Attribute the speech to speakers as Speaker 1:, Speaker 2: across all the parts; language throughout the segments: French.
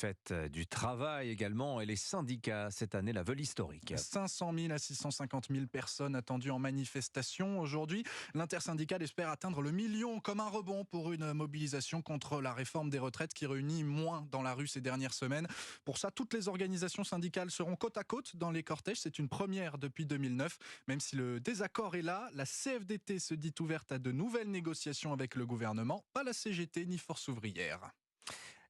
Speaker 1: fête du travail également et les syndicats cette année la veulent historique.
Speaker 2: 500 000 à 650 000 personnes attendues en manifestation aujourd'hui. L'intersyndicale espère atteindre le million comme un rebond pour une mobilisation contre la réforme des retraites qui réunit moins dans la rue ces dernières semaines. Pour ça, toutes les organisations syndicales seront côte à côte dans les cortèges. C'est une première depuis 2009. Même si le désaccord est là, la CFDT se dit ouverte à de nouvelles négociations avec le gouvernement. Pas la CGT ni Force ouvrière.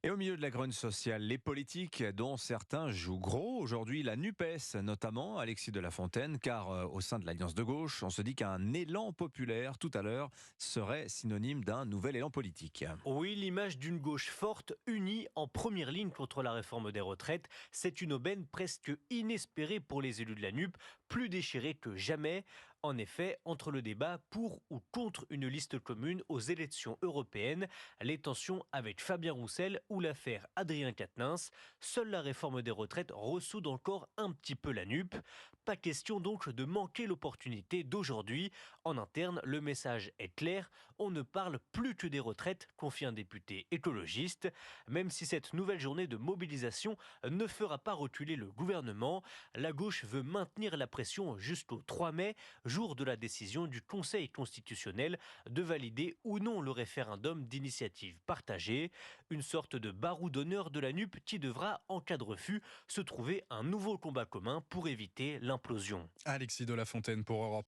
Speaker 1: Et au milieu de la grogne sociale, les politiques dont certains jouent gros. Aujourd'hui, la NUPES, notamment Alexis de la Fontaine, car au sein de l'Alliance de gauche, on se dit qu'un élan populaire, tout à l'heure, serait synonyme d'un nouvel élan politique.
Speaker 3: Oui, l'image d'une gauche forte, unie en première ligne contre la réforme des retraites, c'est une aubaine presque inespérée pour les élus de la NUP, plus déchirés que jamais. En effet, entre le débat pour ou contre une liste commune aux élections européennes, les tensions avec Fabien Roussel ou l'affaire Adrien Quatennens, seule la réforme des retraites ressoude encore un petit peu la NUP. Pas question donc de manquer l'opportunité d'aujourd'hui. En interne, le message est clair, on ne parle plus que des retraites, confie un député écologiste. Même si cette nouvelle journée de mobilisation ne fera pas reculer le gouvernement, la gauche veut maintenir la pression jusqu'au 3 mai, jour de la décision du Conseil constitutionnel de valider ou non le référendum d'initiative partagée. Une sorte de barreau d'honneur de la NUP qui devra, en cas de refus, se trouver un nouveau combat commun pour éviter l'implosion.
Speaker 2: Alexis de la Fontaine pour Europe